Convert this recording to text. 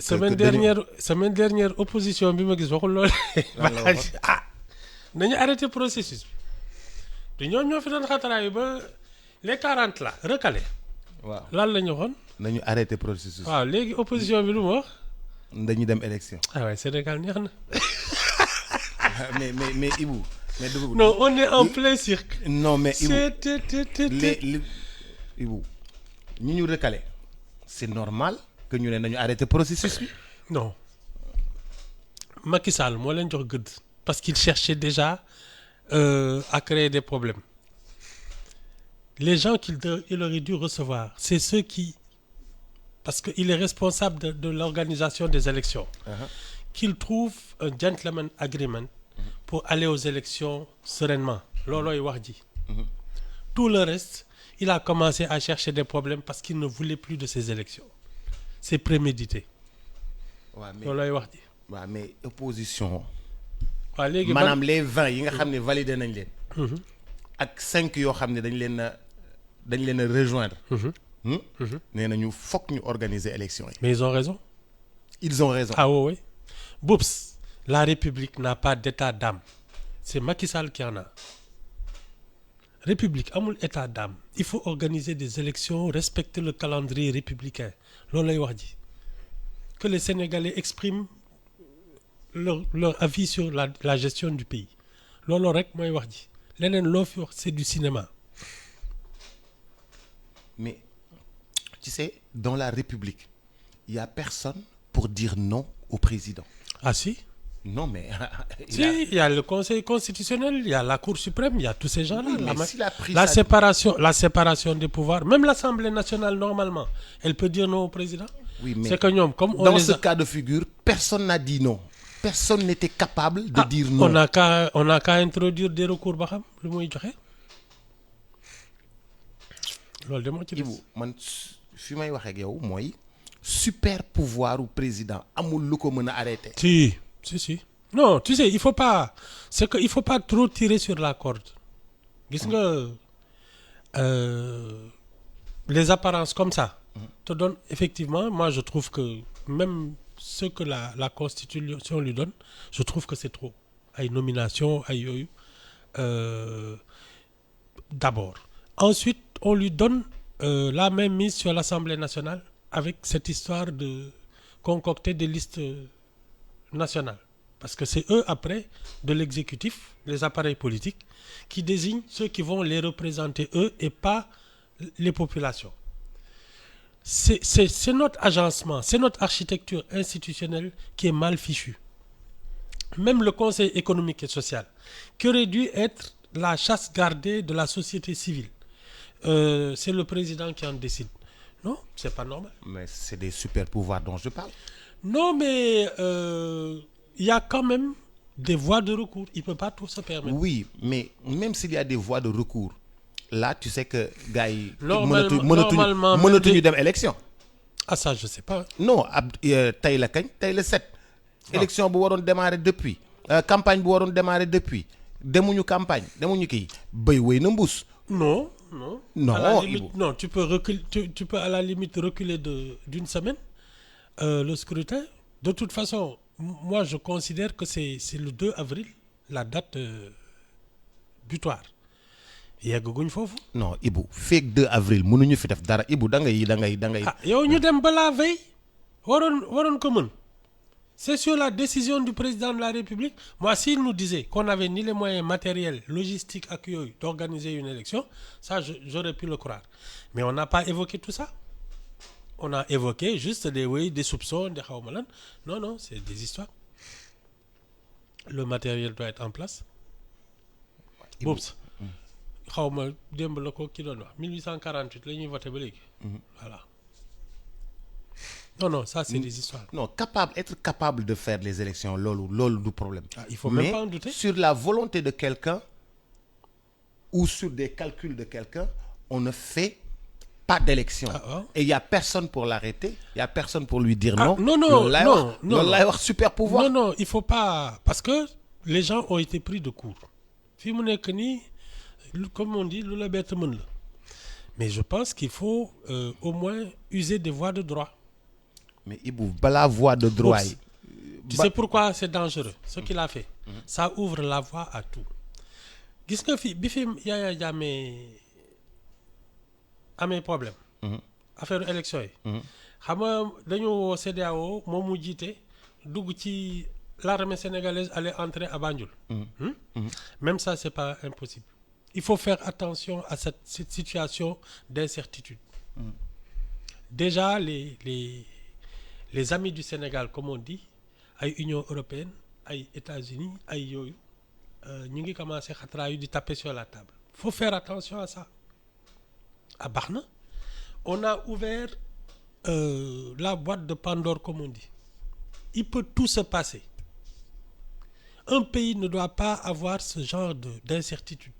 semaine dernière opposition bi ma gis waxul loolu. nañu arrêté processus bi. ñoom ñoo fi doon xataraayu ba les 40 là recalé. waaw lan la ñu waxoon. nañu arrêté processus. waaw léegi opposition bi lu mu wax. dañuy dem élection. ah ouais Sénégal neex na. mais Ibou. non on est en plein cirque. non mais Ibou Ibou ñi ñu recalé c'est normal que ñu ne nañu arrêté processus bi. non Macky Sall moo leen jox gëdd. parce qu'il cherchait déjà à créer des problèmes. Les gens qu'il aurait dû recevoir, c'est ceux qui... Parce qu'il est responsable de l'organisation des élections. Qu'il trouve un gentleman agreement pour aller aux élections sereinement. Lolo Wardi. Tout le reste, il a commencé à chercher des problèmes parce qu'il ne voulait plus de ces élections. C'est prémédité. Lolo Wardi. Ouais, mais opposition... waaw léegi maanaam les 20 yi nga xam ne validé nañ leen. ak 5 yoo xam ne dañ leen a rejoindre. nee nañu fokk ñu organiser élection yi. mais ils ont raison. ils ont raison. ah oui. Boups, la République n'a pas d'état d'âme. C'est Macky Sall qui en a. République amul état d'âme. Il faut organiser des élections, respecter le calendrier républicain. loolu lay wax ji. Que les Sénégalais expriment leur avis sur la gestion du pays. loolu rek mooy wax ji. leneen loo fi wax c'est du cinéma. mais tu sais dans la République il y a personne pour dire non au président. ah si. non mais. il y a le Conseil constitutionnel, il y a la Cour suprême, il y a tous ces gens-là. Oui, la séparation des pouvoirs. Même l'Assemblée nationale normalement, elle peut dire non au président. Oui, mais c'est que ñoom comme on dans ce cas de figure personne n'a dit non. Personne n'était capable de dire non. On a qu'à introduire des recours ba xam lu muy joxe. loolu de moo ci des. man fi may wax ak yow mooy super pouvoir u président amul lu ko mën a arrêter. si. non tu sais il faut pas trop tirer sur la corde. gis nga les apparences comme ça. te donnent effectivement moi je trouve que même ce que la Constitution lui donne, je trouve que c'est trop. Ay nomination, ay yooyu. D'abord. Ensuite, on lui donne la même mise sur l'Assemblée nationale avec cette histoire de concocter des listes nationales. Parce que c'est eux, après, de l'exécutif, les appareils politiques, qui désignent ceux qui vont les représenter, eux, et pas les populations. C'est notre agencement, c'est notre architecture institutionnelle qui est mal fichue. Même le Conseil économique et social, qui aurait dû être la chasse gardée de la société civile, c'est le président qui en décide. Non, c'est pas normal. Mais c'est des super pouvoirs dont je parle. Non, mais il y a quand même des voies de recours. Il ne peut pas tout se permettre. Oui, mais même s'il y a des voies de recours, là tu sais que gars yi mënatuñu dem élection. ah ça je sais pas. non tey la kañ tey la 7. élection bu waroon démarrer depuis. campagne bu waroon démarrer depuis. demuñu campagne demuñu kii béy wéy na mbuus. non. non à la limite, non tu peux reculer tu peux à la limite reculer d'une semaine le scrutin. De toute façon moi je considère que c'est le 2 avril la date butoir. yegguñ foofu. non Ibou feeg 2 avril mënuñu fi def dara Ibou da ngay. ah yow ñu dem ba la veille waroon ko mën. C'est sur la décision du président de la République. Moi, s'il nous disait qu'on n'avait ni les moyens matériels, logistiques, d'organiser une élection, ça, j'aurais pu le croire. Mais on n'a pas évoqué tout ça. On a évoqué juste des soupçons, des khawmalan. Non, c'est des histoires. Le matériel doit être en place. Boups. Khawma démb la ko ki doon wax 1848 la ñuy voté ba léegi. Voilà. Non, ça c'est des histoires. Non, être capable de faire les élections, lolo du problème. Ah, il faut même pas en douter. Sur la volonté de quelqu'un ou sur des calculs de quelqu'un, on ne fait pas d'élection. Et il y a personne pour l'arrêter, il y a personne pour lui dire non. Non, super pouvoir. Non, il faut pas parce que les gens ont été pris de court. Fi mu nekk nii comme on dit, lu la bett mën la. Mais je pense qu'il faut au moins user des voies de droit. Mais Ibou, la voie de droit. Tu sais pourquoi c'est dangereux, ce qu'il a fait? Ça ouvre la voie à tout. Gis nga fi bi fi Yaya Jammeh amee problème. Affaire élection yi. Xam nga dañu woo CEDEAO moom mu jiite dugg ci l'armée sénégalaise allait entrer à Banjul. Même ça c'est pas impossible. Il faut faire attention à cette situation d'incertitude. Déjà les amis du Sénégal comme on dit ay Union européenne ay États-Unis ay yooyu ñu ngi commencé xatraayu di taper sur la table. Faut faire attention à ça. À Barna, on a ouvert la boîte de Pandore comme on dit. Il peut tout se passer. Un pays ne doit pas avoir ce genre d'incertitude.